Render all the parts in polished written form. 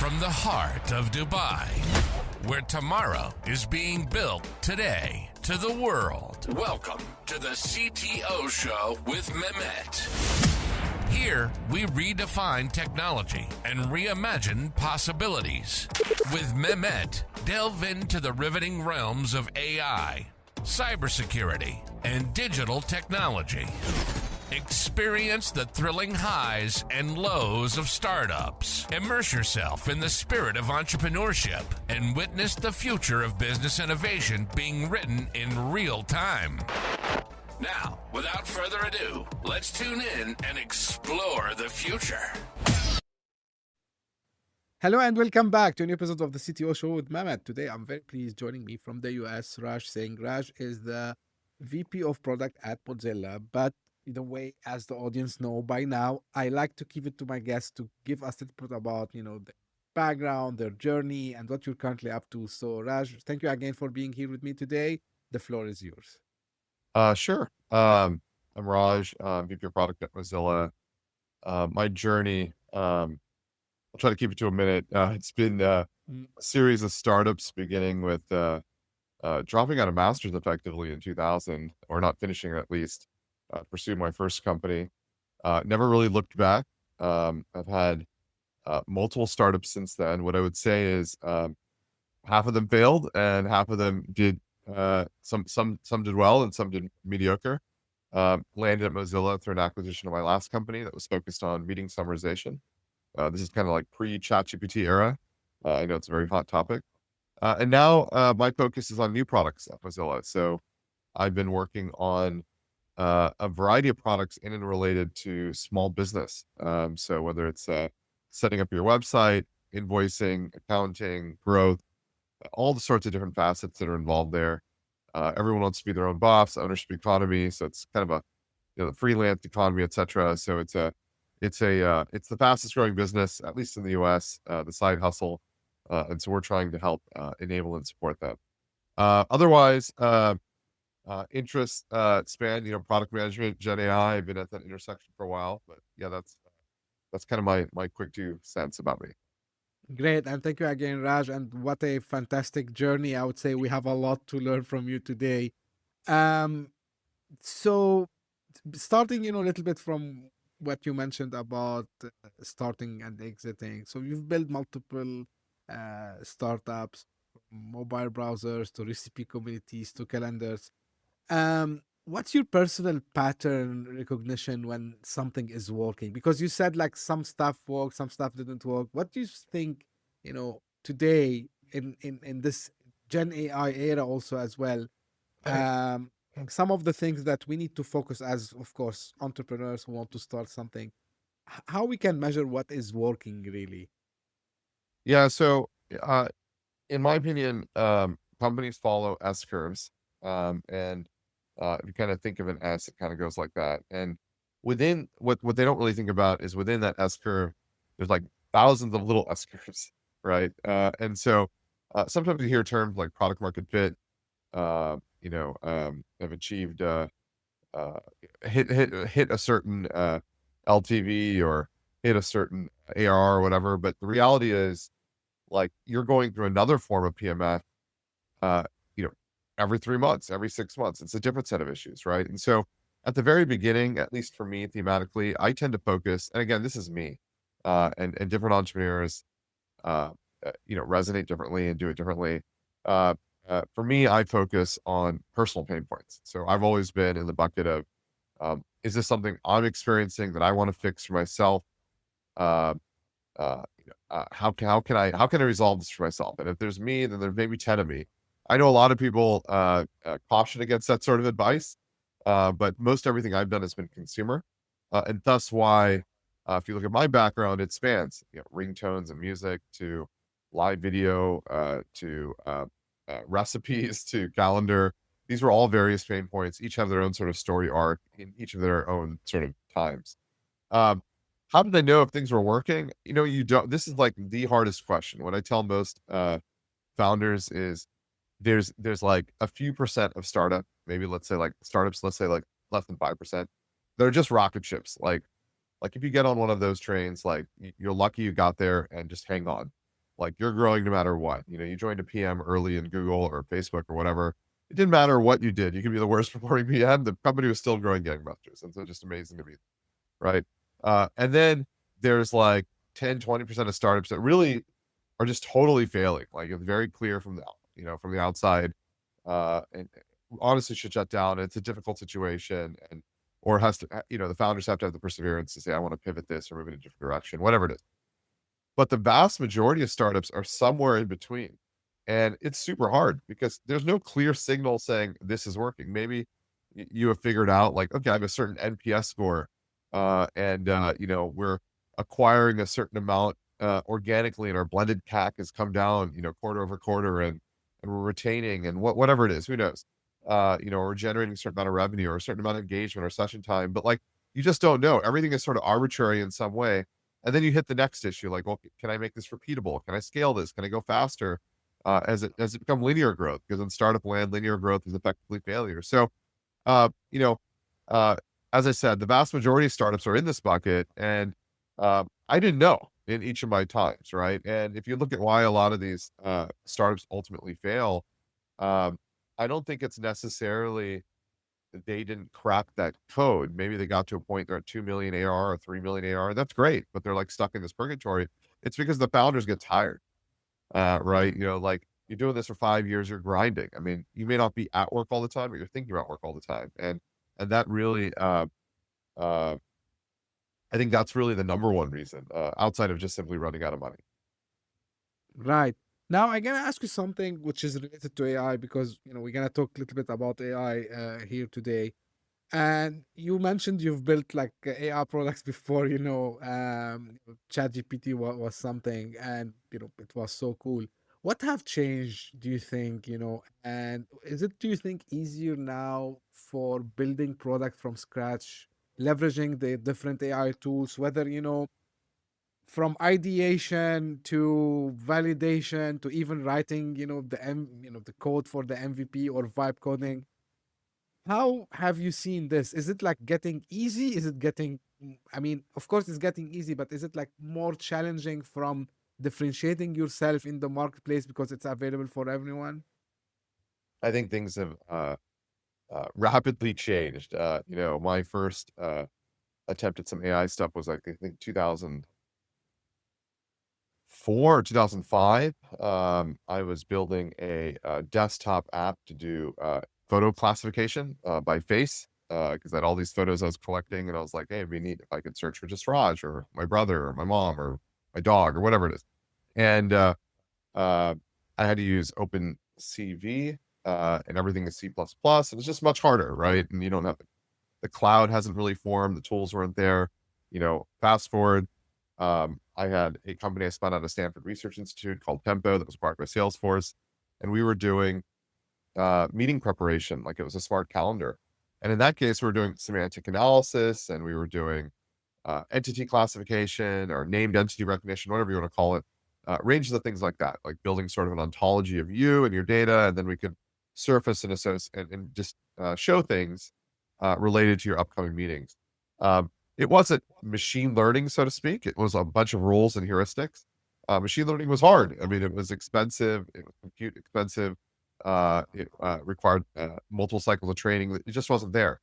from the heart of Dubai, where tomorrow is being built today, to the world. Welcome to the CTO Show with Mehmet. Here, we redefine technology and reimagine possibilities. With Mehmet, delve into the riveting realms of AI, cybersecurity, and digital technology. Experience the thrilling highs and lows of startups. Immerse yourself in the spirit of entrepreneurship and witness the future of business innovation being written in real time. Now, without further ado, let's tune in and explore the future. Hello and welcome back to a new episode of the CTO Show with Mehmet. Today, I'm very pleased joining me from the US, Raj Singh. Raj is the VP of Product at Mozilla, but in a way, as the audience know by now, I like to give it to my guests to give us a little bit about, the background, their journey, and what you're currently up to. So, Raj, thank you again for being here with me today. The floor is yours. Sure. I'm Raj, VP of Product at Mozilla. My journey, I'll try to keep it to a minute. It's been a series of startups beginning with dropping out of master's effectively in 2000, or not finishing at least. Pursued my first company. Never really looked back. I've had multiple startups since then. What I would say is half of them failed and half of them did. Some did well and some did mediocre. Landed at Mozilla through an acquisition of my last company that was focused on meeting summarization. This is kind of like pre-ChatGPT era. I know it's a very hot topic. And now my focus is on new products at Mozilla. So I've been working on a variety of products in and related to small business. So whether it's setting up your website, invoicing, accounting, growth, all the sorts of different facets that are involved there. Everyone wants to be their own boss, ownership economy. So it's kind of the freelance economy, etc. So it's the fastest growing business, at least in the US, the side hustle. And so we're trying to help enable and support that. Otherwise, interest span, product management, GenAI. I've been at that intersection for a while, but yeah, that's kind of my quick 2 cents about me. Great. And thank you again, Raj. And what a fantastic journey. I would say we have a lot to learn from you today. So starting, a little bit from what you mentioned about starting and exiting. So you've built multiple startups, mobile browsers to recipe communities to calendars. What's your personal pattern recognition when something is working? Because you said like some stuff worked, some stuff didn't work. What do you think, today in this Gen AI era also as well, some of the things that we need to focus as, of course, entrepreneurs who want to start something, how we can measure what is working really? Yeah. So in my opinion, companies follow S curves. And if you kind of think of an S, it kind of goes like that. And within what they don't really think about is within that S curve, there's like thousands of little S curves, right? And so sometimes you hear terms like product market fit, have achieved hit a certain LTV or hit a certain ARR or whatever. But the reality is, like, you're going through another form of PMF, every 3 months, every 6 months. It's a different set of issues, right? And so at the very beginning, at least for me, thematically, I tend to focus, and again, this is me, and different entrepreneurs, resonate differently and do it differently. For me, I focus on personal pain points. So I've always been in the bucket of, is this something I'm experiencing that I want to fix for myself? How can I resolve this for myself? And if there's me, then there's maybe 10 of me. I know a lot of people caution against that sort of advice, but most everything I've done has been consumer, and thus why, if you look at my background, it spans ringtones and music to live video, to recipes, to calendar. These were all various pain points. Each have their own sort of story arc in each of their own sort of times. How did I know if things were working? You don't. This is like the hardest question. What I tell most founders is, there's like a few percent of startup, maybe let's say like less than 5%. They're just rocket ships. Like if you get on one of those trains, like you're lucky you got there, and just hang on. Like you're growing no matter what. You joined a PM early in Google or Facebook or whatever. It didn't matter what you did. You could be the worst performing PM. The company was still growing gangbusters. And so just amazing to me. Right. And then there's like 10, 20% of startups that really are just totally failing. Like it's very clear from from the outside, and honestly should shut down. It's a difficult situation or has to, the founders have to have the perseverance to say, I want to pivot this or move in a different direction, whatever it is. But the vast majority of startups are somewhere in between. And it's super hard because there's no clear signal saying this is working. Maybe you have figured out like, okay, I have a certain NPS score, and we're acquiring a certain amount organically, and our blended CAC has come down, quarter over quarter, and we're retaining and whatever it is, who knows? We're generating a certain amount of revenue or a certain amount of engagement or session time, but like you just don't know. Everything is sort of arbitrary in some way. And then you hit the next issue, like, well, can I make this repeatable? Can I scale this? Can I go faster? As it become linear growth? Because in startup land, linear growth is effectively failure. So, as I said, the vast majority of startups are in this bucket, and I didn't know in each of my times, right? And if you look at why a lot of these startups ultimately fail, I don't think it's necessarily they didn't crack that code. Maybe they got to a point they're at 2 million ARR or 3 million ARR. That's great, but they're like stuck in this purgatory. It's because the founders get tired, right? Like you're doing this for 5 years, you're grinding. I mean, you may not be at work all the time, but you're thinking about work all the time. And that really, I think that's really the number one reason, outside of just simply running out of money. Right. Now, I'm gonna ask you something which is related to AI because we're gonna talk a little bit about AI here today. And you mentioned you've built like AI products before, ChatGPT was something, and it was so cool. What have changed, do you think, and do you think, easier now for building product from scratch, leveraging the different AI tools, whether, from ideation to validation to even writing, the code for the MVP or vibe coding? How have you seen this? Is it like getting easy? Is it getting, I mean, of course it's getting easy, but is it like more challenging from differentiating yourself in the marketplace because it's available for everyone? I think things have rapidly changed. My first attempt at some AI stuff was like, I think 2004 or 2005. I was building a desktop app to do photo classification by face, because I had all these photos I was collecting, and I was like, hey, it'd be neat if I could search for just Raj or my brother or my mom or my dog or whatever it is. And I had to use OpenCV, and everything is C++. It was just much harder, right? And you don't have the cloud hasn't really formed, the tools weren't there. Fast forward, I had a company I spun out of Stanford Research Institute called Tempo that was acquired by Salesforce, and we were doing meeting preparation like it was a smart calendar. And in that case, we were doing semantic analysis, and we were doing entity classification or named entity recognition, whatever you want to call it, ranges of things like that, like building sort of an ontology of you and your data, and then we could surface and associate and just show things related to your upcoming meetings. It wasn't machine learning, so to speak. It was a bunch of rules and heuristics. Machine learning was hard. I mean, it was expensive. It was compute expensive. It required multiple cycles of training. It just wasn't there.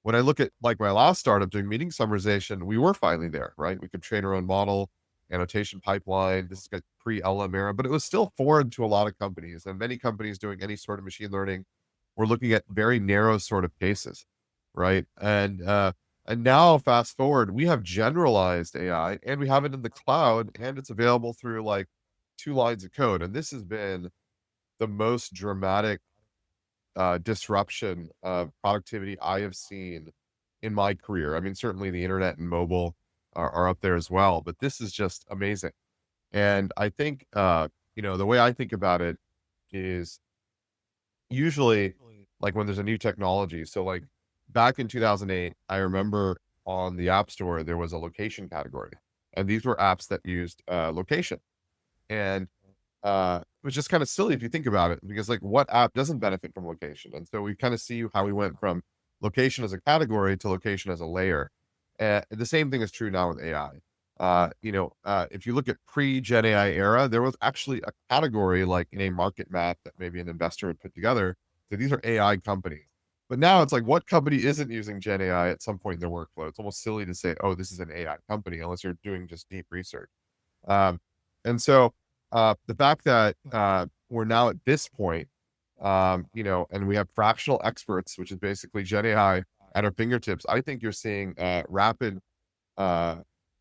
When I look at like my last startup doing meeting summarization, we were finally there, right? We could train our own model, annotation pipeline. This is pre-LM era, but it was still foreign to a lot of companies, and many companies doing any sort of machine learning were looking at very narrow sort of cases, right? And now fast forward, we have generalized AI, and we have it in the cloud, and it's available through like 2 lines of code. And this has been the most dramatic disruption of productivity I have seen in my career. I mean, certainly the internet and mobile are up there as well, but this is just amazing. And I think, the way I think about it is usually like when there's a new technology. So like back in 2008, I remember on the App Store, there was a location category, and these were apps that used location. And it was just kind of silly if you think about it, because like what app doesn't benefit from location? And so we kind of see how we went from location as a category to location as a layer. And the same thing is true now with AI. If you look at pre-Gen AI era, there was actually a category like in a market map that maybe an investor would put together. So these are AI companies. But now it's like, what company isn't using Gen AI at some point in their workflow? It's almost silly to say, oh, this is an AI company, unless you're doing just deep research. Um, and so the fact that we're now at this point, and we have fractional experts, which is basically Gen AI at our fingertips, I think you're seeing rapid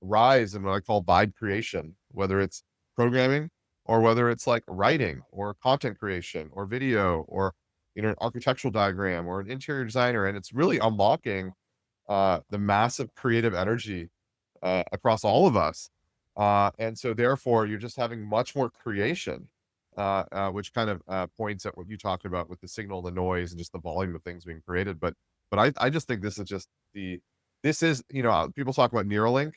rise in what I call vibe creation, whether it's programming or whether it's like writing or content creation or video or an architectural diagram or an interior designer. And it's really unlocking the massive creative energy across all of us. And so therefore you're just having much more creation, which kind of points at what you talked about with the signal, the noise, and just the volume of things being created. But I just think this is just people talk about Neuralink.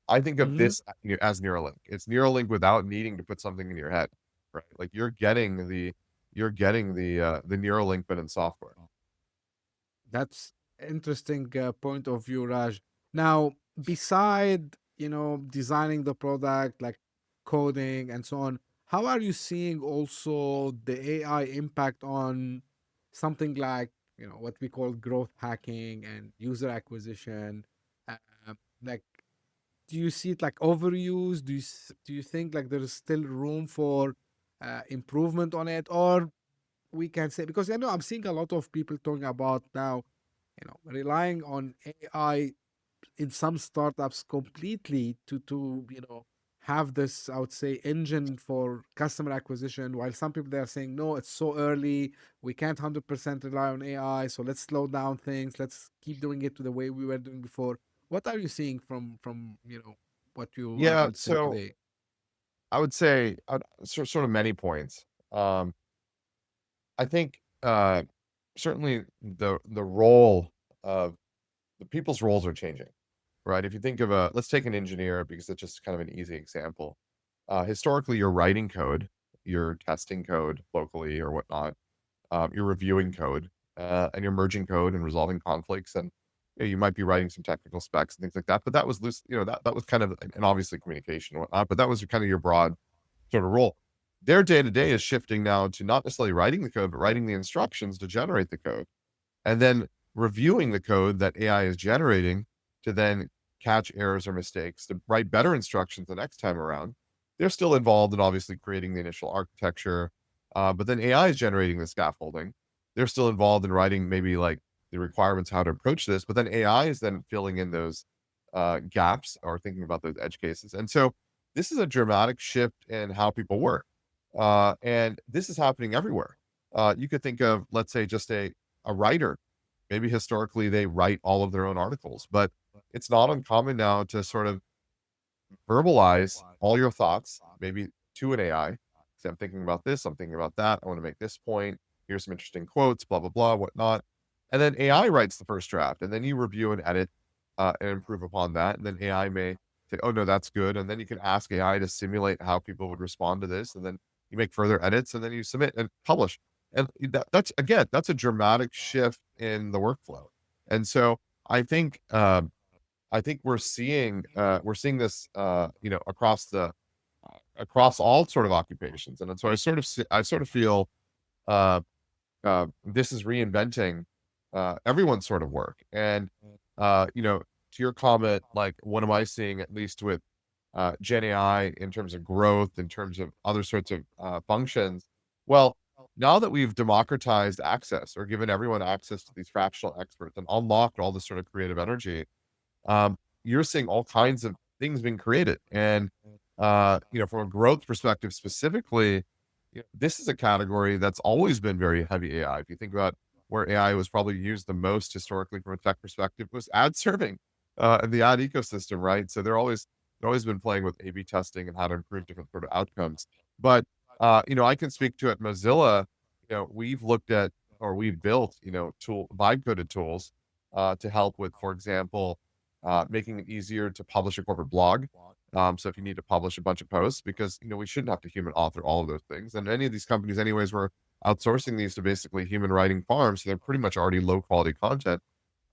I think of this as Neuralink. It's Neuralink without needing to put something in your head, right? Like you're getting the Neuralink but in software. That's interesting point of view, Raj. Now, beside designing the product, like coding and so on, how are you seeing also the AI impact on something like what we call growth hacking and user acquisition? Like, do you see it like overused? Do you think like there is still room for improvement on it, or we can say, because I'm seeing a lot of people talking about now, relying on AI in some startups completely to have this, I would say, engine for customer acquisition, while some people they are saying no, it's so early, we can't 100% rely on AI, so let's slow down things, let's keep doing it the way we were doing before. What are you seeing from what you are Yeah, about to say so today? I would say sort of many points. I think certainly the role of the people's roles are changing, right? If you think of let's take an engineer because it's just kind of an easy example. Historically, you're writing code, you're testing code locally or whatnot, you're reviewing code, and you're merging code and resolving conflicts, and you might be writing some technical specs and things like that. But that was loose, that was kind of, and obviously communication and whatnot. But that was kind of your broad sort of role. Their day to day is shifting now to not necessarily writing the code, but writing the instructions to generate the code, and then reviewing the code that AI is generating to then catch errors or mistakes to write better instructions the next time around. They're still involved in obviously creating the initial architecture, but then AI is generating the scaffolding. They're still involved in writing maybe like the requirements, how to approach this, but then AI is then filling in those gaps or thinking about those edge cases. And so this is a dramatic shift in how people work. And this is happening everywhere. You could think of, let's say, just a writer. Maybe historically they write all of their own articles, but it's not uncommon now to sort of verbalize all your thoughts, maybe to an AI. Say, I'm thinking about this, I'm thinking about that, I want to make this point. Here's some interesting quotes, blah, blah, blah, whatnot. And then AI writes the first draft, and then you review and edit and improve upon that. And then AI may say, oh, no, that's good. And then you can ask AI to simulate how people would respond to this. And then you make further edits, and then you submit and publish. And that's a dramatic shift in the workflow. And so I think we're seeing this across all sort of occupations. And so I sort of feel this is reinventing everyone's sort of work. And to your comment, like, what am I seeing, at least with Gen AI, in terms of growth, in terms of other sorts of functions? Well, now that we've democratized access or given everyone access to these fractional experts and unlocked all this sort of creative energy, you're seeing all kinds of things being created. And from a growth perspective specifically, this is a category that's always been very heavy AI. If you think about where AI was probably used the most historically from a tech perspective, was ad serving and the ad ecosystem, right? So they're always been playing with A/B testing and how to improve different sort of outcomes. But I can speak to at Mozilla. We've looked at, or we've built, vibe coded tools to help with, for example, making it easier to publish a corporate blog. So if you need to publish a bunch of posts, because we shouldn't have to human author all of those things, and any of these companies, anyways, were outsourcing these to basically human writing farms, so they're pretty much already low quality content.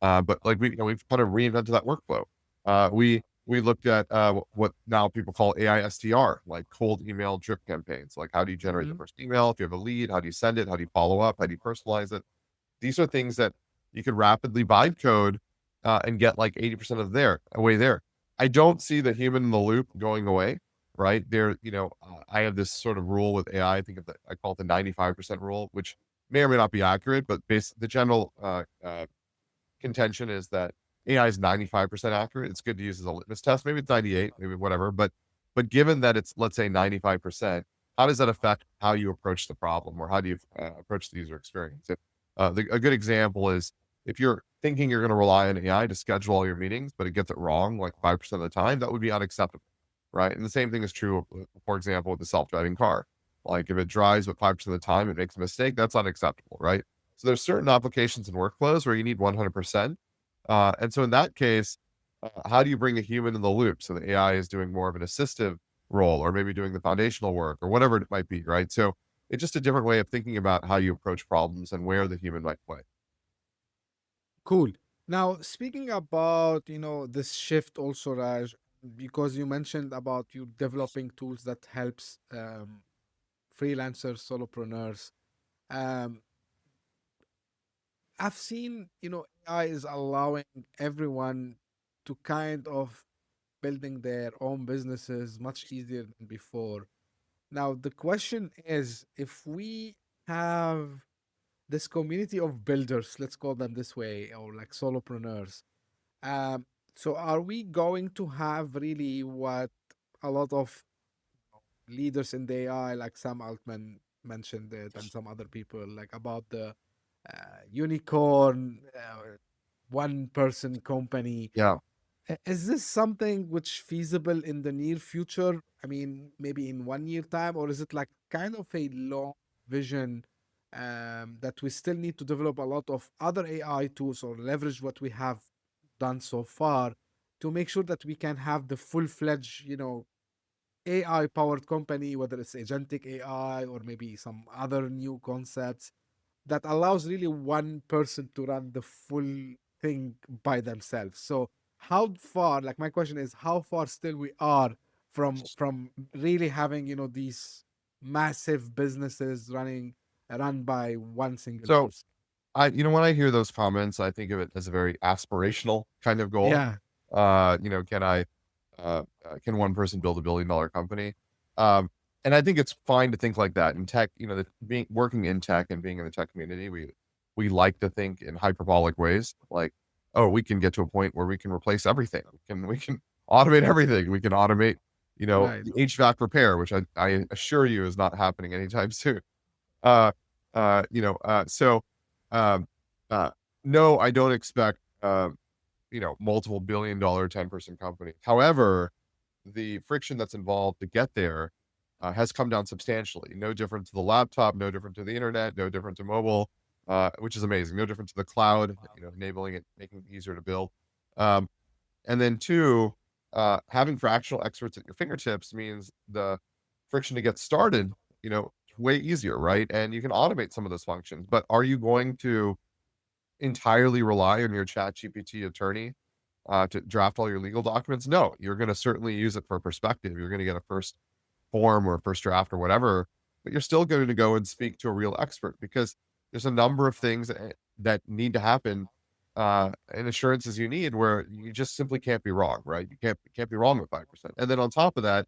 But like we've kind of reinvented that workflow. We we looked at what now people call AI SDR, like cold email drip campaigns. Like, how do you generate the Mhm. first email? If you have a lead, how do you send it? How do you follow up? How do you personalize it? These are things that you could rapidly vibe code and get like 80% of away there. I don't see the human in the loop going away, right? I have this sort of rule with AI. I call it the 95% rule, which may or may not be accurate, but the general contention is that AI is 95% accurate. It's good to use as a litmus test. Maybe it's 98, maybe whatever. But given that it's, let's say, 95%, how does that affect how you approach the problem, or how do you approach the user experience? A good example is if you're thinking you're going to rely on AI to schedule all your meetings, but it gets it wrong like 5% of the time, that would be unacceptable, right? And the same thing is true, for example, with the self-driving car. Like if it drives, but 5% of the time it makes a mistake, that's unacceptable, right? So there's certain applications and workflows where you need 100%. And so in that case, how do you bring a human in the loop so the AI is doing more of an assistive role, or maybe doing the foundational work, or whatever it might be, right? So it's just a different way of thinking about how you approach problems and where the human might play. Cool. Now, speaking about, this shift also, Raj, because you mentioned about you developing tools that helps freelancers, solopreneurs. Um, I've seen, AI is allowing everyone to kind of building their own businesses much easier than before. Now, the question is, if we have this community of builders, let's call them this way, or like solopreneurs, um, so are we going to have really what a lot of leaders in the AI, like Sam Altman mentioned it, and some other people, like about the unicorn, one person company. Yeah. Is this something which feasible in the near future? I mean, maybe in 1 year time, or is it like kind of a long vision that we still need to develop a lot of other AI tools or leverage what we have done so far to make sure that we can have the full-fledged, AI powered company, whether it's agentic AI or maybe some other new concepts that allows really one person to run the full thing by themselves. So how far, like my question is, how far still we are from really having, these massive businesses run by one single So person? when I hear those comments, I think of it as a very aspirational kind of goal. Yeah. Can one person build $1 billion company? Um, and I think it's fine to think like that in tech. Working in tech and being in the tech community, we like to think in hyperbolic ways, like, oh, we can get to a point where we can replace everything. We can automate everything. We can automate, Right. the HVAC repair, which I assure you is not happening anytime soon. Uh, so, um, uh, no, I don't expect, multiple $1 billion 10-person company. However, the friction that's involved to get there has come down substantially. No different to the laptop, no different to the internet, no different to mobile, which is amazing. No different to the cloud, enabling it, making it easier to build. Um, and then two, having fractional experts at your fingertips means the friction to get started, way easier, right? And you can automate some of those functions. But are you going to entirely rely on your chat GPT attorney to draft all your legal documents? No, you're going to certainly use it for perspective. You're going to get a first form or a first draft or whatever, but you're still going to go and speak to a real expert, because there's a number of things that need to happen and assurances you need where you just simply can't be wrong, right? You can't be wrong with 5%. And then on top of that,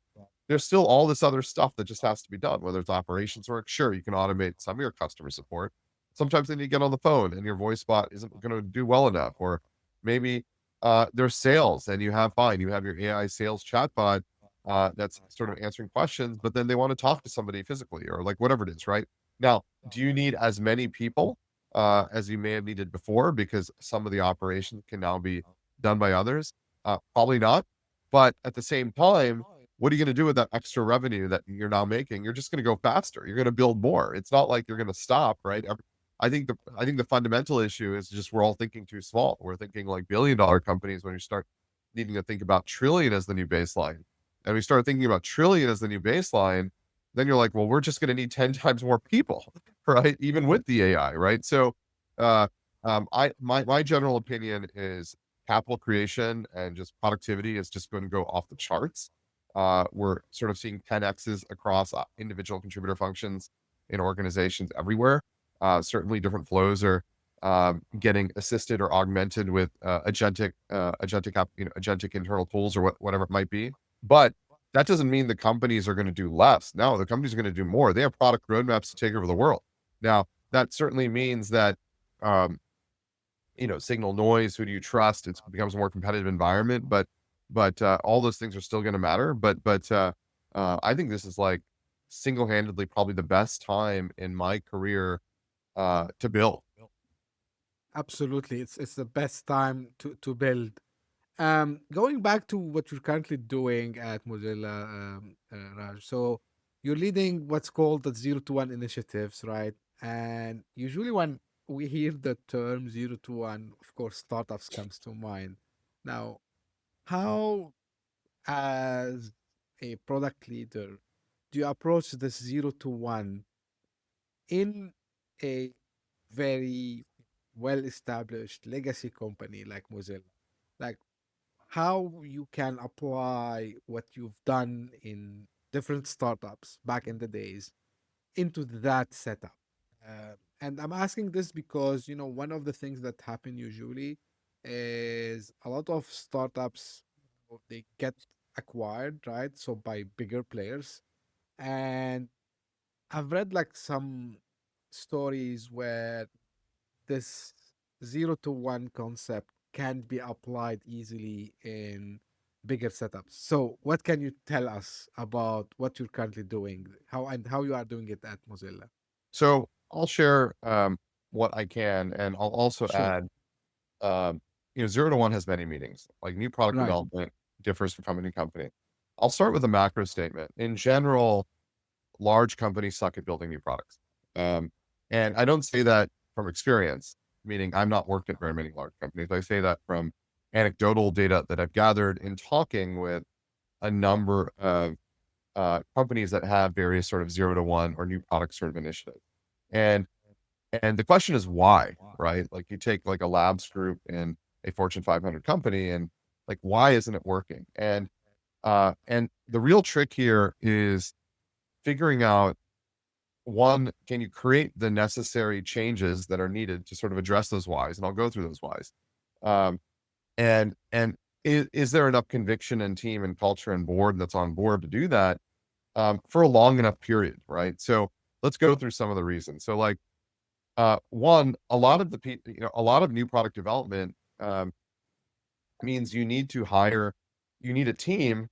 there's still all this other stuff that just has to be done, whether it's operations work. Sure, you can automate some of your customer support. Sometimes then you get on the phone and your voice bot isn't going to do well enough, or maybe there's sales and you have your AI sales chatbot that's sort of answering questions, but then they want to talk to somebody physically, or like whatever it is, right? Now, do you need as many people as you may have needed before, because some of the operations can now be done by others? Probably not. But at the same time, what are you going to do with that extra revenue that you're now making? You're just going to go faster. You're going to build more. It's not like you're going to stop, right? I think the fundamental issue is just we're all thinking too small. We're thinking like $1 billion companies when you start needing to think about trillion as the new baseline. And we start thinking about trillion as the new baseline, then you're like, well, we're just going to need 10 times more people, right? Even with the AI, right? So, my general opinion is capital creation and just productivity is just going to go off the charts. We're sort of seeing 10x's across individual contributor functions in organizations everywhere. Certainly different flows are getting assisted or augmented with agentic internal tools or whatever it might be. But that doesn't mean the companies are going to do less. No, the companies are going to do more. They have product roadmaps to take over the world. Now, that certainly means that, signal noise, who do you trust? It becomes a more competitive environment, but all those things are still going to matter. But I think this is like single-handedly probably the best time in my career to build. Absolutely, it's the best time to build. Going back to what you're currently doing at Mozilla, Raj. So you're leading what's called the 0 to 1 initiatives, right? And usually when we hear the term 0 to 1, of course, startups comes to mind. Now, how, as a product leader, do you approach this 0 to 1 in a very well-established legacy company like Mozilla? Like, how you can apply what you've done in different startups back in the days into that setup. And I'm asking this because, one of the things that happen usually is a lot of startups, they get acquired, right? So by bigger players. And I've read like some stories where this 0 to 1 concept can be applied easily in bigger setups. So, what can you tell us about what you're currently doing, how you are doing it at Mozilla? So I'll share what I can, and I'll also Sure. add, 0 to 1 has many meanings. Like new product Right. development differs from company to company. I'll start with a macro statement. In general, large companies suck at building new products. And I don't say that from experience, meaning I'm not worked at very many large companies. I say that from anecdotal data that I've gathered in talking with a number of companies that have various sort of 0 to 1 or new product sort of initiatives. And the question is why, right? Like you take like a labs group in a Fortune 500 company and like, why isn't it working? And the real trick here is figuring out, one, can you create the necessary changes that are needed to sort of address those whys? And I'll go through those whys. And is there enough conviction and team and culture and board that's on board to do that for a long enough period, right? So let's go through some of the reasons. So like, one, a lot of new product development means you need a team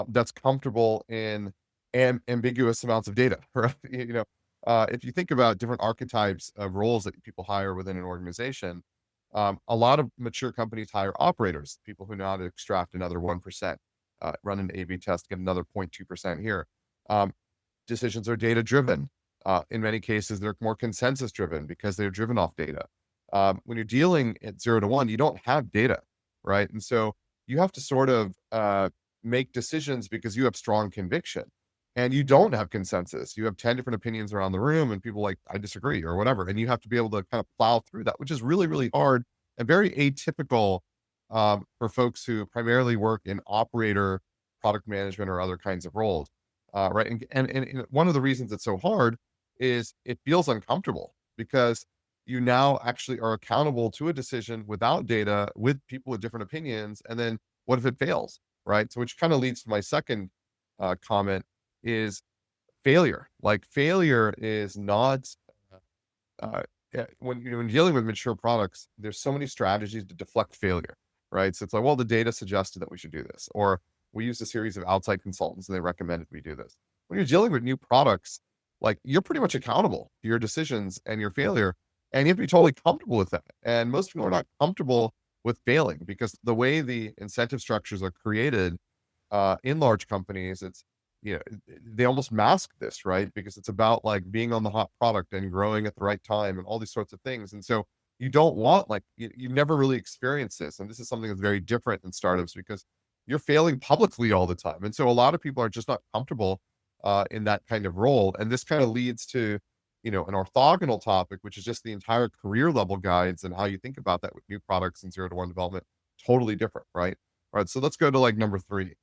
that's comfortable in ambiguous amounts of data, right? If you think about different archetypes of roles that people hire within an organization, a lot of mature companies hire operators, people who know how to extract another 1%, run an A/B test, get another 0.2% here. Decisions are data driven. In many cases, they're more consensus driven because they're driven off data. When you're dealing at 0 to 1, you don't have data, right? And so you have to sort of make decisions because you have strong conviction and you don't have consensus. You have 10 different opinions around the room and people like, I disagree or whatever. And you have to be able to kind of plow through that, which is really, really hard and very atypical for folks who primarily work in operator, product management, or other kinds of roles. Right. And one of the reasons it's so hard is it feels uncomfortable because you now actually are accountable to a decision without data with people with different opinions. And then what if it fails? Right. So which kind of leads to my second comment is failure. Like failure is not when dealing with mature products, there's so many strategies to deflect failure, right? So it's like, well, the data suggested that we should do this, or we used a series of outside consultants and they recommended we do this. When you're dealing with new products, like you're pretty much accountable to your decisions and your failure, and you have to be totally comfortable with that. And most people are not comfortable with failing because the way the incentive structures are created in large companies, it's, they almost mask this, right? Because it's about like being on the hot product and growing at the right time and all these sorts of things. And so you don't want, like, you've never really experienced this. And this is something that's very different in startups because you're failing publicly all the time. And so a lot of people are just not comfortable in that kind of role. And this kind of leads to, an orthogonal topic, which is just the entire career level guides and how you think about that with new products and 0 to 1 development totally different, right? All right, so let's go to like number 3.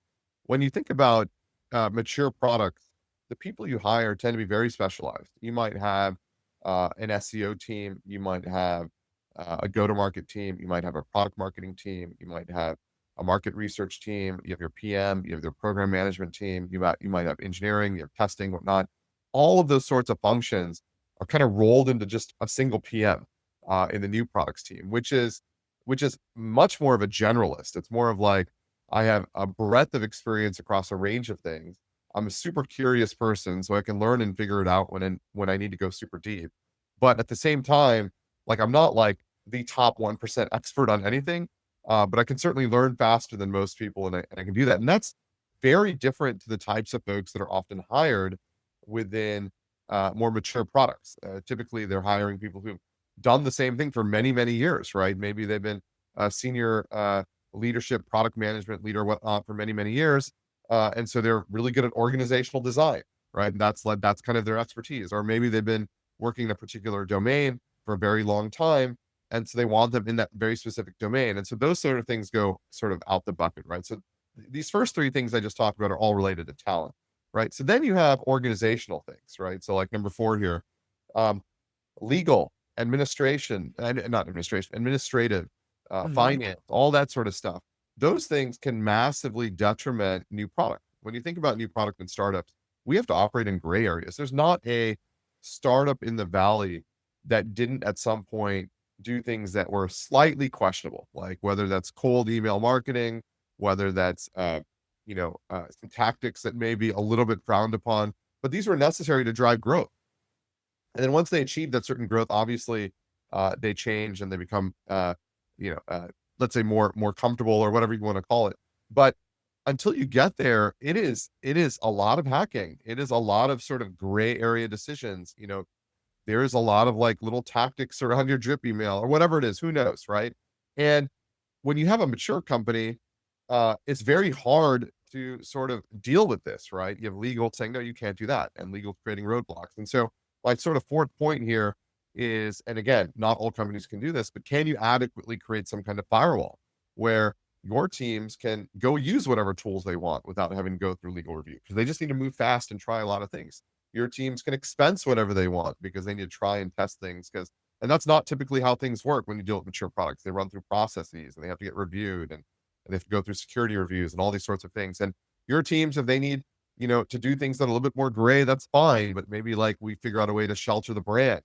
When you think about mature products, the people you hire tend to be very specialized. You might have an SEO team, you might have a go-to-market team, you might have a product marketing team, you might have a market research team, you have your PM, you have your program management team, you might have engineering, you have testing, whatnot. All of those sorts of functions are kind of rolled into just a single PM in the new products team, which is much more of a generalist. It's more of like, I have a breadth of experience across a range of things. I'm a super curious person, so I can learn and figure it out when I need to go super deep. But at the same time, like, I'm not like the top 1% expert on anything, but I can certainly learn faster than most people, and I can do that. And that's very different to the types of folks that are often hired within more mature products. Typically, they're hiring people who've done the same thing for many, many years, right? Maybe they've been a senior leadership, product management leader, whatnot, for many, many years. And so they're really good at organizational design, right? And that's kind of their expertise. Or maybe they've been working in a particular domain for a very long time, and so they want them in that very specific domain. And so those sort of things go sort of out the bucket, right? So these first 3 things I just talked about are all related to talent, right? So then you have organizational things, right? So like number 4 here, legal, administration, and not administration, administrative, finance, all that sort of stuff. Those things can massively detriment new product. When you think about new product and startups, we have to operate in gray areas. There's not a startup in the Valley that didn't at some point do things that were slightly questionable, like whether that's cold email marketing, whether that's, some tactics that may be a little bit frowned upon, but these were necessary to drive growth. And then once they achieve that certain growth, obviously, they change and they become, let's say more comfortable, or whatever you want to call it. But until you get there, it is a lot of hacking. It is a lot of sort of gray area decisions. There is a lot of like little tactics around your drip email or whatever it is. Who knows, right? And when you have a mature company, it's very hard to sort of deal with this, right? You have legal saying, no, you can't do that, and legal creating roadblocks. And so my sort of 4th point here is, and again, not all companies can do this, but can you adequately create some kind of firewall where your teams can go use whatever tools they want without having to go through legal review? Because they just need to move fast and try a lot of things. Your teams can expense whatever they want because they need to try and test things, and that's not typically how things work when you deal with mature products. They run through processes and they have to get reviewed, and they have to go through security reviews and all these sorts of things. And your teams, if they need, to do things that are a little bit more gray, that's fine. But maybe like we figure out a way to shelter the brand,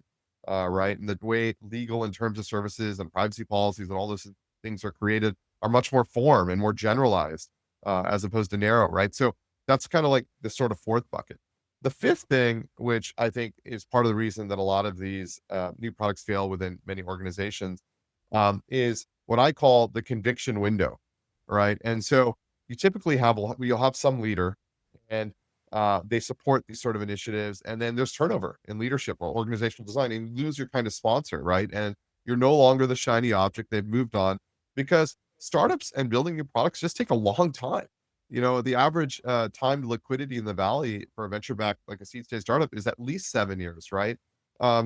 right? And the way legal and terms of services and privacy policies and all those things are created are much more form and more generalized as opposed to narrow, right? So that's kind of like the sort of 4th bucket. The 5th thing, which I think is part of the reason that a lot of these new products fail within many organizations, is what I call the conviction window, right? And so you typically you'll have some leader, and they support these sort of initiatives, and then there's turnover in leadership or organizational design, and you lose your kind of sponsor, right? And you're no longer the shiny object. They've moved on, because startups and building new products just take a long time. The average time to liquidity in the Valley for a venture-backed, like a seed stage startup, is at least 7 years, right?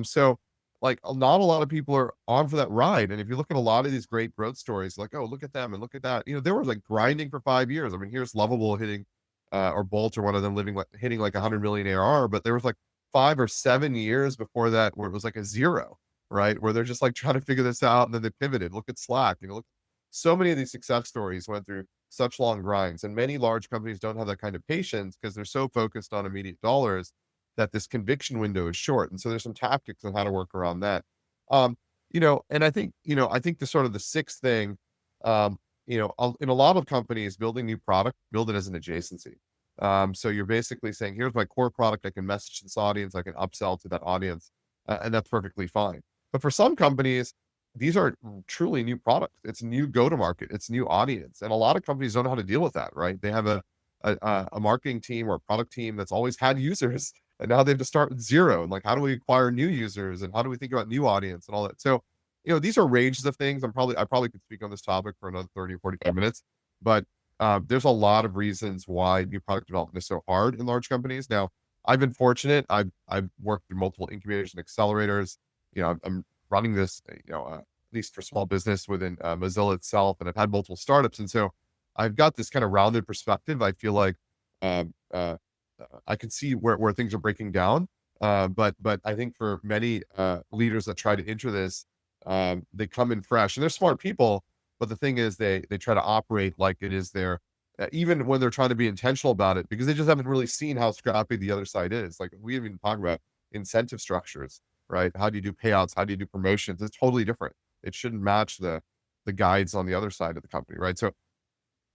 So like not a lot of people are on for that ride. And if you look at a lot of these great growth stories, like, oh, look at them and look at that, they were like grinding for 5 years. I mean, here's Lovable hitting, or Bolt, or one of them hitting like 100 million ARR, but there was like 5 or 7 years before that where it was like a 0, right? Where they're just like trying to figure this out, and then they pivoted. Look at Slack, look, so many of these success stories went through such long grinds, and many large companies don't have that kind of patience because they're so focused on immediate dollars that this conviction window is short. And so there's some tactics on how to work around that. And I think the sort of the 6th thing, in a lot of companies, building new product, build it as an adjacency. So you're basically saying, here's my core product. I can message this audience. I can upsell to that audience, and that's perfectly fine. But for some companies, these are truly new products. It's new go-to-market. It's new audience. And a lot of companies don't know how to deal with that, right? They have a marketing team or a product team that's always had users, and now they have to start with 0. And like, how do we acquire new users, and how do we think about new audience and all that? So, these are ranges of things. I probably could speak on this topic for another 30 or 45 minutes, but there's a lot of reasons why new product development is so hard in large companies. Now, I've been fortunate. I've worked in multiple incubators and accelerators. I'm running this, least for small business within Mozilla itself, and I've had multiple startups, and so I've got this kind of rounded perspective. I feel like I can see where things are breaking down, but I think for many leaders that try to enter this, they come in fresh, and they're smart people. But the thing is, they try to operate like it is their, even when they're trying to be intentional about it, because they just haven't really seen how scrappy the other side is. Like we haven't even talked about incentive structures, right? How do you do payouts? How do you do promotions? It's totally different. It shouldn't match the guides on the other side of the company, right? So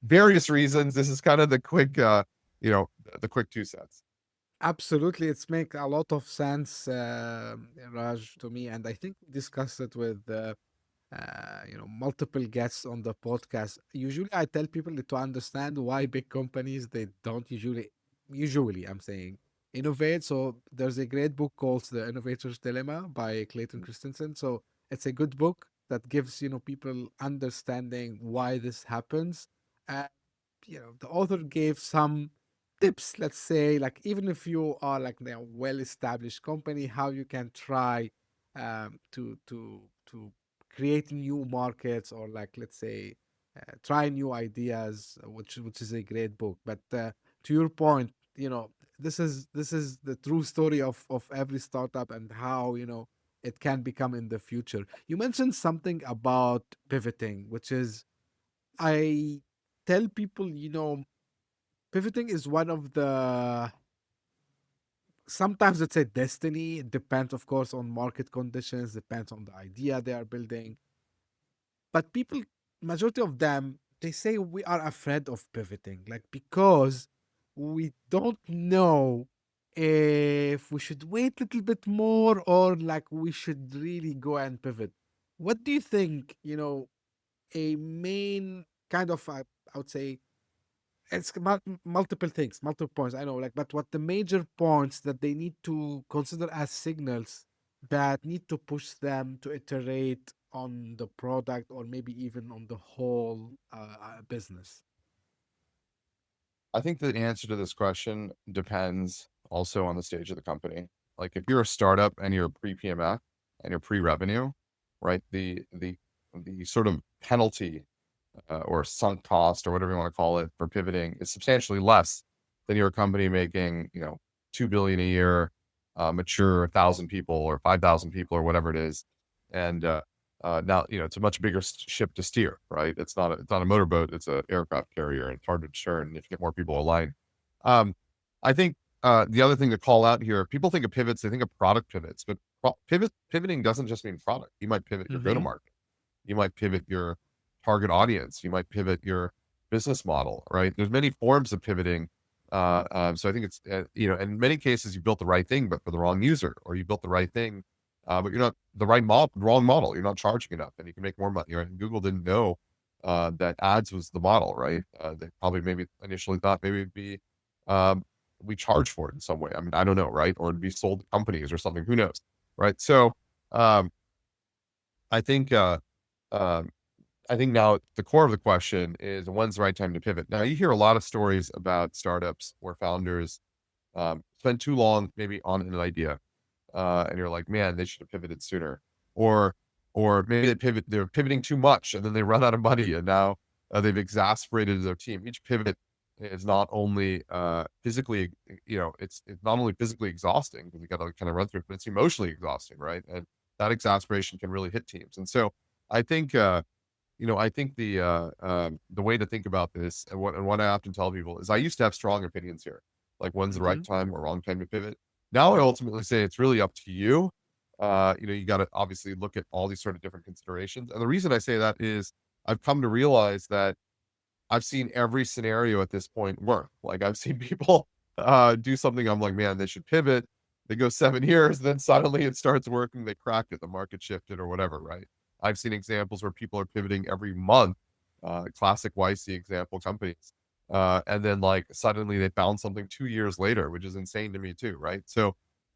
various reasons. This is kind of the quick, the quick 2 cents. Absolutely, it's make a lot of sense, Raj, to me, and I think we discussed it with multiple guests on the podcast. Usually, I tell people to understand why big companies they don't usually I'm saying innovate. So there's a great book called The Innovator's Dilemma by Clayton Christensen. So it's a good book that gives people understanding why this happens. And the author gave some tips, let's say, like even if you are like a well-established company, how you can try to create new markets, or like let's say try new ideas, which is a great book. But to your point, this is the true story of every startup and how it can become in the future. You mentioned something about pivoting, which is I tell people, pivoting is one of the sometimes it's a destiny. It depends, of course, on market conditions, depends on the idea they are building. But people, majority of them, they say we are afraid of pivoting, like because we don't know if we should wait a little bit more or like we should really go and pivot. What do you think, a main kind of, I would say, it's multiple things, multiple points. I know, like, but what the major points that they need to consider as signals that need to push them to iterate on the product or maybe even on the whole business? I think the answer to this question depends also on the stage of the company. Like if you're a startup and you're pre-PMF and you're pre-revenue, right? The sort of penalty or sunk cost or whatever you want to call it for pivoting is substantially less than your company making, 2 billion a year, mature 1,000 people or 5,000 people or whatever it is. And now, it's a much bigger ship to steer, right? It's not a motorboat, it's an aircraft carrier, and it's hard to churn if you get more people aligned. I think the other thing to call out here, people think of pivots, they think of product pivots, but pivoting doesn't just mean product. You might pivot your Mm-hmm. go-to-market. You might pivot your target audience. You might pivot your business model, right? There's many forms of pivoting. So I think it's, in many cases you built the right thing, but for the wrong user, or you built the right thing, but you're not the wrong model. You're not charging enough and you can make more money, right? Google didn't know, that ads was the model, right? They probably maybe initially thought maybe it'd be, we charge for it in some way. I mean, I don't know, right? Or it'd be sold to companies or something, who knows? Right. So, I think, I think now the core of the question is when's the right time to pivot? Now you hear a lot of stories about startups where founders spend too long maybe on an idea, and you're like, man, they should have pivoted sooner, or maybe they're pivoting too much and then they run out of money and now they've exasperated their team. Each pivot is not only physically, it's not only physically exhausting because you got to kind of run through it, but it's emotionally exhausting, right? And that exasperation can really hit teams. And so I think. I think the way to think about this and what I often tell people is I used to have strong opinions here, like when's the right Mm-hmm. time or wrong time to pivot. Now I ultimately say it's really up to you. You got to obviously look at all these sort of different considerations. And the reason I say that is I've come to realize that I've seen every scenario at this point work. Like I've seen people do something. I'm like, man, they should pivot. They go 7 years, then suddenly it starts working. They cracked it. The market shifted or whatever, right? I've seen examples where people are pivoting every month, classic YC example companies. And then like suddenly they found something 2 years later, which is insane to me too, right? So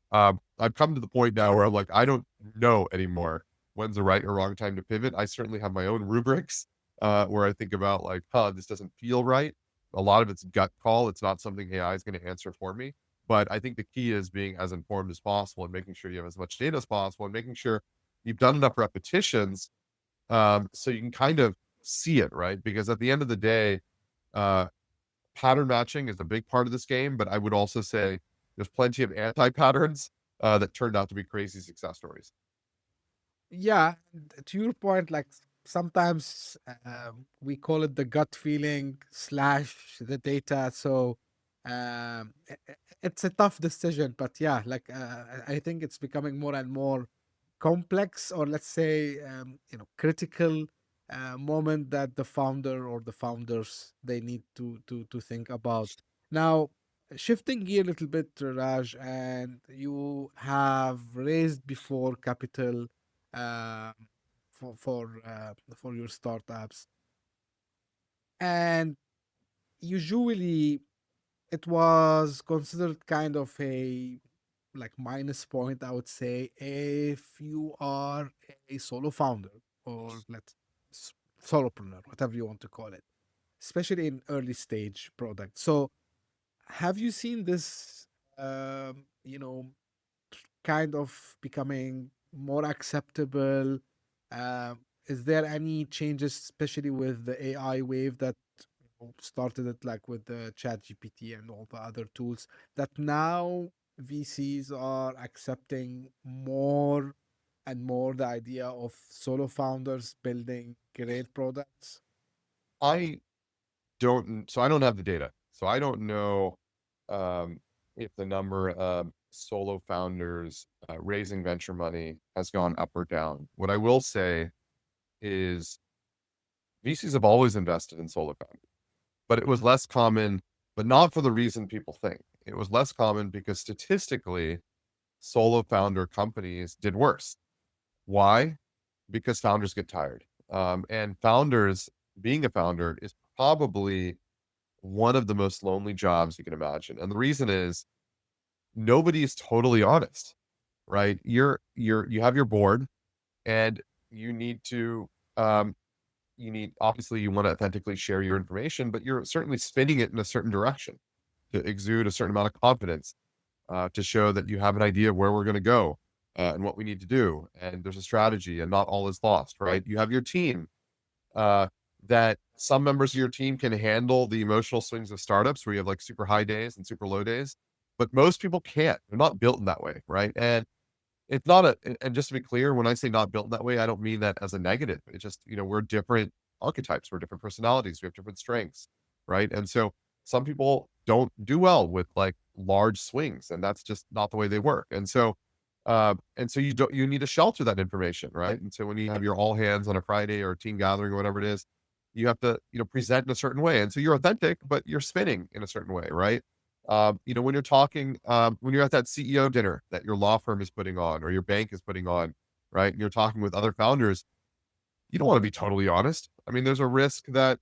I've come to the point now where I'm like, I don't know anymore when's the right or wrong time to pivot. I certainly have my own rubrics where I think about like, this doesn't feel right. A lot of it's gut call. It's not something AI is going to answer for me. But I think the key is being as informed as possible and making sure you have as much data as possible and making sure you've done enough repetitions So you can kind of see it, right? Because at the end of the day, uh, pattern matching is a big part of this game, but I would also say there's plenty of anti-patterns that turned out to be crazy success stories. Yeah, to your point, like sometimes we call it the gut feeling slash the data. So it's a tough decision, but yeah, like I think it's becoming more and more complex, or let's say critical moment that the founder or the founders they need to think about. Now, shifting gear a little bit, Raj, and you have raised before capital um, for your startups, and usually it was considered kind of a like minus point, I would say, if you are a solo founder or solopreneur, whatever you want to call it, especially in early stage product. So, have you seen this? You know, kind of becoming more acceptable? Is there any changes, especially with the AI wave that started it, like with the Chat GPT and all the other tools, that now VCs are accepting more and more the idea of solo founders building great products? I so I don't have the data. So I don't know um, if the number of solo founders raising venture money has gone up or down. What I will say is VCs have always invested in solo founders, but it was less common, but not for the reason people think. It was less common because statistically, solo founder companies did worse. Why? Because founders get tired. And founders, being a founder is probably one of the most lonely jobs you can imagine. And the reason is nobody is totally honest, right? You have your board and you need to obviously you want to authentically share your information, but you're certainly spinning it in a certain direction to exude a certain amount of confidence, to show that you have an idea of where we're going to go, and what we need to do. And there's a strategy and not all is lost, right? You have your team, uh, that some members of your team can handle the emotional swings of startups where you have like super high days and super low days, but most people can't. They're not built in that way, right? And it's not and just to be clear, when I say not built in that way, I don't mean that as a negative. It's just, we're different archetypes, we're different personalities, we have different strengths, right? And so some people don't do well with like large swings, and that's just not the way they work. And so you need to shelter that information, right? And so when you have your all hands on a Friday or a team gathering or whatever it is, you have to, present in a certain way. And so you're authentic, but you're spinning in a certain way, right? When you're talking, when you're at that CEO dinner that your law firm is putting on or your bank is putting on, right? And you're talking with other founders, you don't want to be totally honest. I mean, there's a risk that,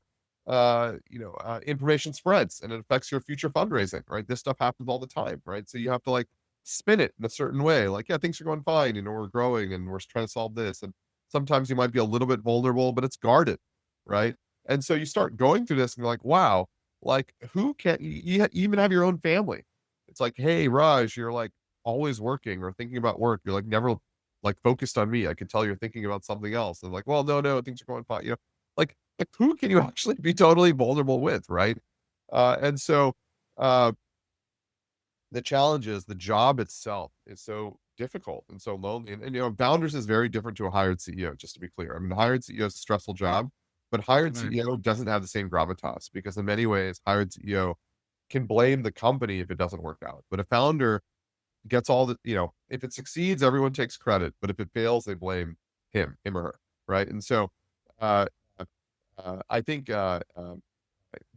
information spreads and it affects your future fundraising, right? This stuff happens all the time, right? So you have to like spin it in a certain way. Like, yeah, things are going fine, we're growing and we're trying to solve this. And sometimes you might be a little bit vulnerable, but it's guarded, right? And so you start going through this and you're like, wow, like who can you even have your own family? It's like, hey, Raj, you're like always working or thinking about work. You're like never like focused on me. I can tell you're thinking about something else. And like, well, no, things are going fine. Like who can you actually be totally vulnerable with, right? And so uh, the challenge is the job itself is so difficult and so lonely. And founders is very different to a hired CEO, just to be clear. I mean, hired CEO is a stressful job, but hired Right. CEO doesn't have the same gravitas because in many ways, hired CEO can blame the company if it doesn't work out. But a founder gets all the, if it succeeds, everyone takes credit. But if it fails, they blame him or her, right? And so uh, I think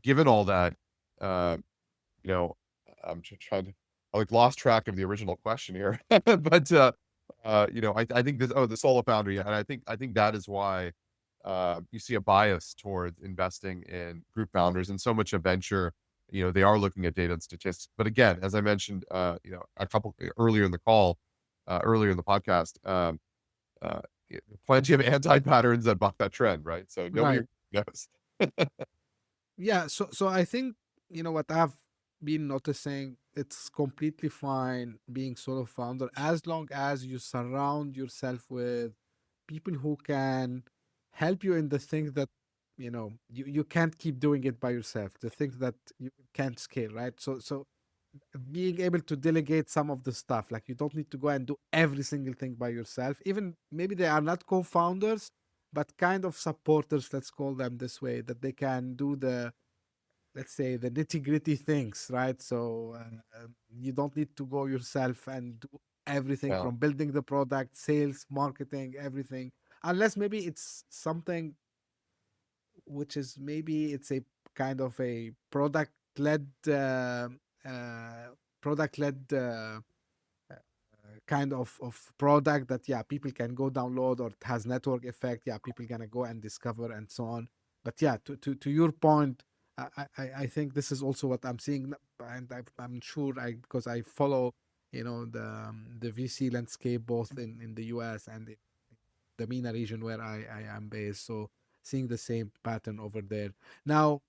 given all that, uh, you know, I'm just trying to, I like lost track of the original question here, but I think the solo founder, yeah, and I think that is why you see a bias towards investing in group founders, and so much of venture, they are looking at data and statistics. But again, as I mentioned, a couple earlier in the call, earlier in the podcast, uh, plenty of anti patterns that buck that trend, right? So nobody Right. knows. Yeah, so I think what I've been noticing, it's completely fine being solo founder as long as you surround yourself with people who can help you in the things that you can't keep doing it by yourself, the things that you can't scale, right? So being able to delegate some of the stuff, like you don't need to go and do every single thing by yourself, even maybe they are not co-founders but kind of supporters, let's call them this way, that they can do the, let's say, the nitty gritty things, right? So you don't need to go yourself and do everything Yeah. from building the product, sales, marketing, everything, unless maybe it's something which is, maybe it's a kind of a uh, product led kind of product that, yeah, people can go download, or it has network effect, yeah, people gonna go and discover and so on. But yeah, to your point, I think this is also what I'm seeing, and I'm sure, because I follow the VC landscape both in the US and in the MENA region where I am based, so seeing the same pattern over there. Now,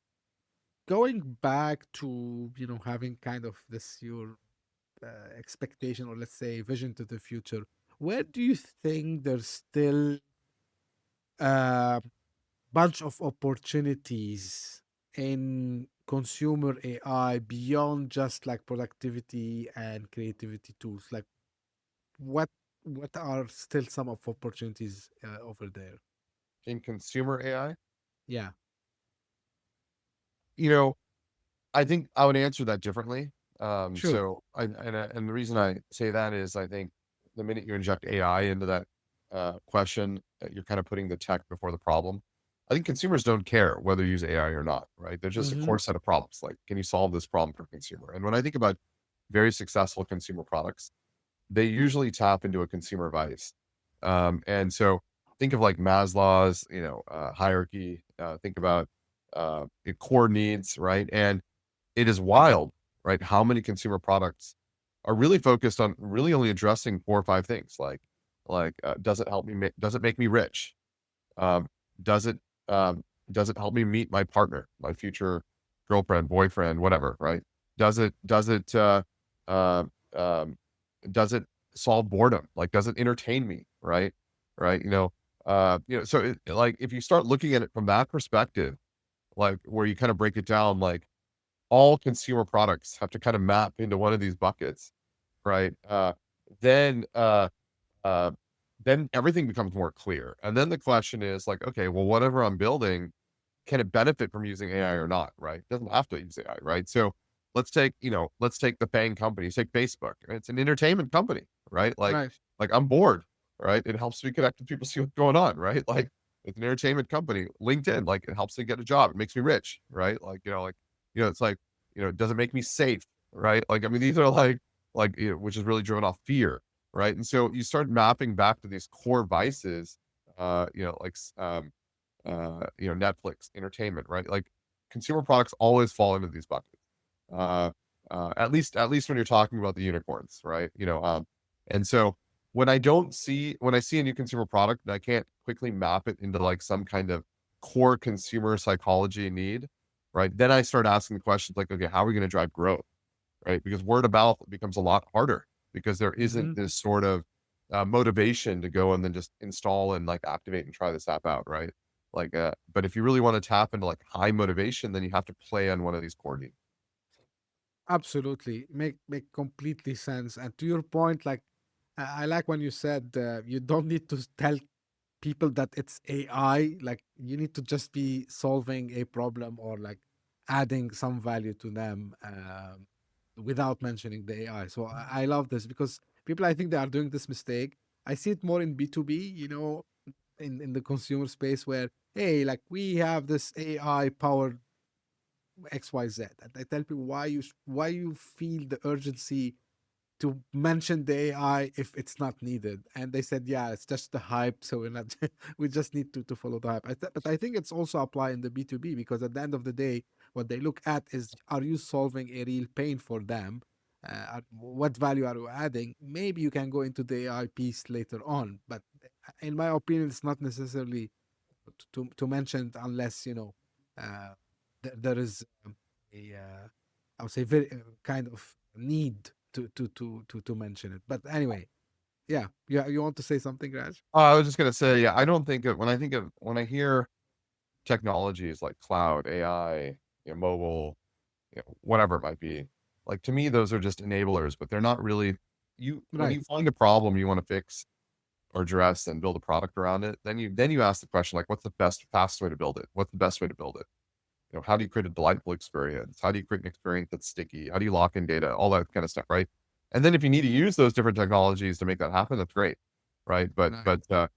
going back to having kind of this your expectation, or let's say vision to the future, where do you think there's still a bunch of opportunities in consumer AI beyond just like productivity and creativity tools? Like, what what are still some of opportunities over there? In consumer AI, Yeah, you know, I think I would answer that differently. sure. So and the reason I say that is I think the minute you inject AI into that question, you're kind of putting the tech before the problem. I think consumers don't care whether you use AI or not, right? There's just a Mm-hmm. core set of problems. Like, can you solve this problem for consumer? And when I think about very successful consumer products, they usually tap into a consumer vice. And so think of like Maslow's, hierarchy. Think about your core needs, right? And it is wild, right? How many consumer products are really focused on really only addressing 4 or 5 things, does it help me? Does it make me rich? Um, does it um, does it help me meet my partner, my future girlfriend, boyfriend, whatever, right? Does it uh, um, does it solve boredom? Like, does it entertain me? Right. So like if you start looking at it from that perspective, like where you kind of break it down, like all consumer products have to kind of map into one of these buckets, right? Then uh, then everything becomes more clear. And then the question is like, okay, well, whatever I'm building, can it benefit from using AI or not? Right? It doesn't have to use AI, right? So let's take the FANG company, take Facebook. It's an entertainment company, right? Right. Like I'm bored, right? It helps me connect with people, see what's going on, right? Like it's an entertainment company. LinkedIn, like it helps me get a job. It makes me rich, right? It's like, does it make me safe, right? Like, I mean, these are which is really driven off fear, right? And so you start mapping back to these core vices, Netflix, entertainment, right? Like consumer products always fall into these buckets. Uh, at least when you're talking about the unicorns, right? And so when I see a new consumer product and I can't quickly map it into like some kind of core consumer psychology need, right? Then I start asking the questions like, okay, how are we going to drive growth, right? Because word of mouth becomes a lot harder because there Mm-hmm. isn't this sort of motivation to go and then just install and like activate and try this app out, right? But if you really want to tap into like high motivation, then you have to play on one of these core needs. Absolutely, make completely sense. And to your point, like I like when you said you don't need to tell people that it's AI. Like you need to just be solving a problem, or like adding some value to them without mentioning the AI. So I love this, because people, I think they are doing this mistake. I see it more in B2B, in the consumer space, where, hey, like we have this AI powered XYZ. And I tell people, why you feel the urgency to mention the AI if it's not needed. And they said, yeah, it's just the hype. So we're not, we just need to follow the hype. But I think it's also apply in the B2B, because at the end of the day, what they look at is, are you solving a real pain for them? What value are you adding? Maybe you can go into the AI piece later on. But in my opinion, it's not necessarily to mention it, unless, uh, there is a, I would say, very kind of need to mention it. But anyway, Yeah, you want to say something, Raj? I was just gonna say, yeah, I don't think of when I hear technologies like cloud, AI, mobile, whatever it might be, like to me, those are just enablers, but they're not really when Right. you find a problem you want to fix or address and build a product around it, then you ask the question like, what's the fastest way to build it? What's the best way to build it? How do you create a delightful experience? How do you create an experience that's sticky? How do you lock in data? All that kind of stuff, right? And then if you need to use those different technologies to make that happen, that's great, right? Right.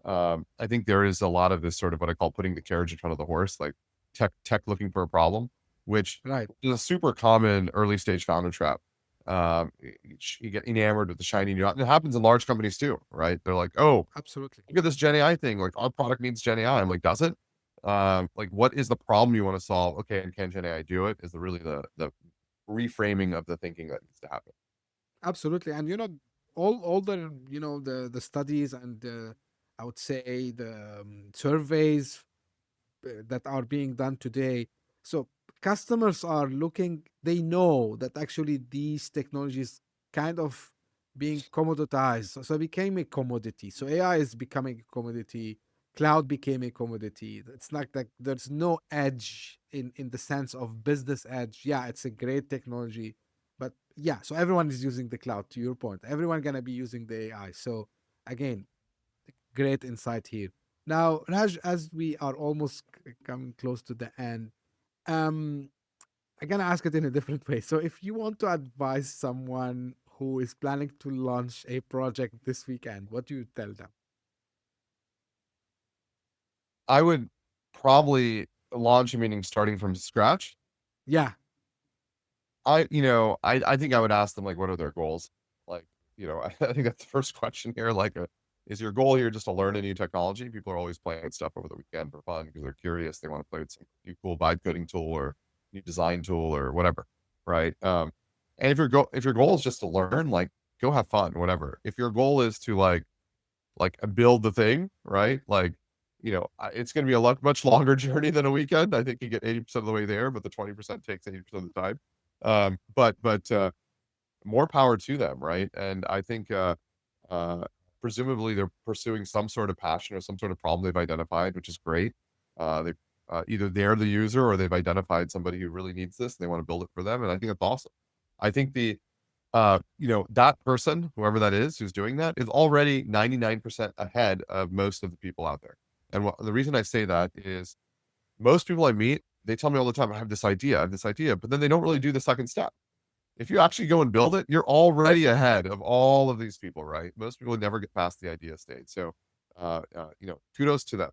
I think there is a lot of this sort of what I call putting the carriage in front of the horse, like tech looking for a problem, which Right. is a super common early stage founder trap. You get enamored with the shiny new. It happens in large companies too, right? They're like, oh, Absolutely. look at this Gen AI thing. Like our product needs Gen AI. I'm like, does it? Like what is the problem you want to solve? Okay, and can Gen AI do it? Is really the reframing of the thinking that needs to happen. Absolutely. And all the the studies and I would say the surveys that are being done today. So customers are looking, they know that actually these technologies kind of being commoditized. So it became a commodity. So AI is becoming a commodity. Cloud became a commodity. It's not like there's no edge in the sense of business edge. Yeah, it's a great technology. But yeah, so everyone is using the cloud to your point. Everyone gonna be using the AI. So again, great insight here. Now, Raj, as we are almost coming close to the end, um, I'm gonna ask it in a different way. So, if you want to advise someone who is planning to launch a project this weekend, what do you tell them? I would probably launch, meaning starting from scratch. Yeah, I think I would ask them like, what are their goals? Like, I think that's the first question here. Like, is your goal here just to learn a new technology? People are always playing stuff over the weekend for fun because they're curious. They want to play with some new cool vibe coding tool or new design tool or whatever, right? And if your goal is just to learn, like, go have fun, whatever. If your goal is to build the thing, right? Like, it's going to be a much longer journey than a weekend. I think you get 80% of the way there, but the 20% takes 80% of the time. But more power to them, right? And I think uh, presumably they're pursuing some sort of passion or some sort of problem they've identified, which is great. They either they're the user or they've identified somebody who really needs this and they want to build it for them, and I think that's awesome. I think that person, whoever that is, who's doing that, is already 99% ahead of most of the people out there. And the reason I say that is most people I meet, they tell me all the time, I have this idea, but then they don't really do the second step. If you actually go and build it, you're already ahead of all of these people, right? Most people never get past the idea stage. So, kudos to them.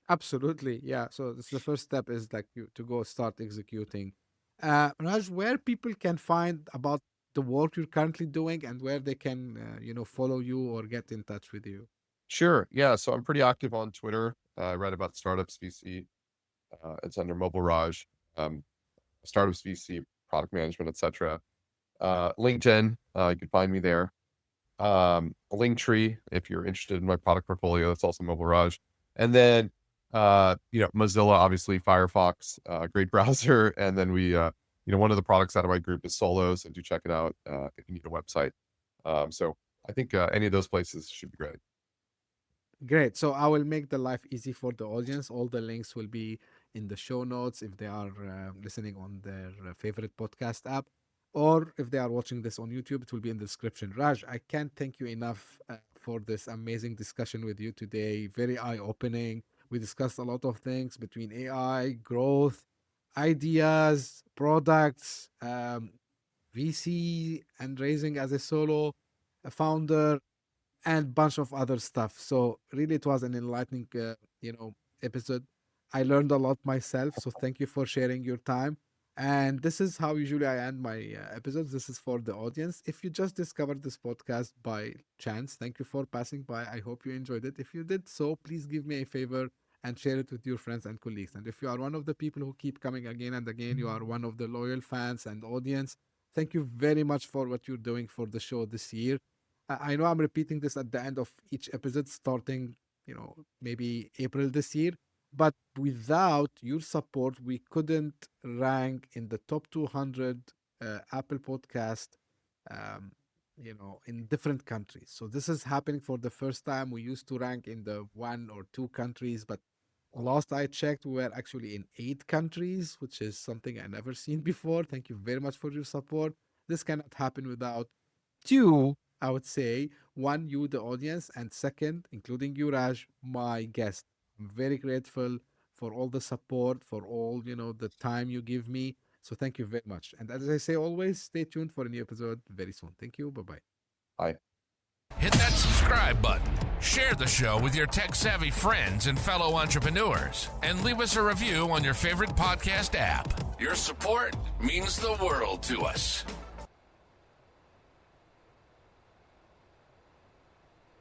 absolutely. Yeah. So this the first step is like you to go start executing. Raj, where people can find about the work you're currently doing and where they can, follow you or get in touch with you. Sure. Yeah. So I'm pretty active on Twitter. I write about startups VC. It's under Mobile Raj, um, startups VC, product management, etc. LinkedIn, you can find me there. Linktree, if you're interested in my product portfolio, that's also Mobile Raj. And then, Mozilla, obviously, Firefox, great browser. And then one of the products out of my group is Solo, so do check it out if you need a website. So I think any of those places should be great. Great. So I will make the life easy for the audience. All the links will be in the show notes if they are listening on their favorite podcast app, or if they are watching this on YouTube, it will be in the description. Raj, I can't thank you enough for this amazing discussion with you today. Very eye opening. We discussed a lot of things between AI, growth, ideas, products, VC, and raising as a solo founder and bunch of other stuff. So really, it was an enlightening, episode. I learned a lot myself. So thank you for sharing your time. And this is how usually I end my episodes. This is for the audience. If you just discovered this podcast by chance, thank you for passing by. I hope you enjoyed it. If you did so, please give me a favor and share it with your friends and colleagues. And if you are one of the people who keep coming again and again, you are one of the loyal fans and audience. Thank you very much for what you're doing for the show this year. I know I'm repeating this at the end of each episode, starting, maybe April this year. But without your support, we couldn't rank in the top 200 Apple Podcast, um, in different countries. So this is happening for the first time. We used to rank in the 1 or 2 countries, but last I checked, we were actually in 8 countries, which is something I never seen before. Thank you very much for your support. This cannot happen without two, I would say. One, you, the audience, and second, including you, Raj, my guest. I'm very grateful for all the support, for all, the time you give me. So thank you very much. And as I say always, stay tuned for a new episode very soon. Thank you. Bye-bye. Bye. Hit that subscribe button, share the show with your tech-savvy friends and fellow entrepreneurs, and leave us a review on your favorite podcast app. Your support means the world to us.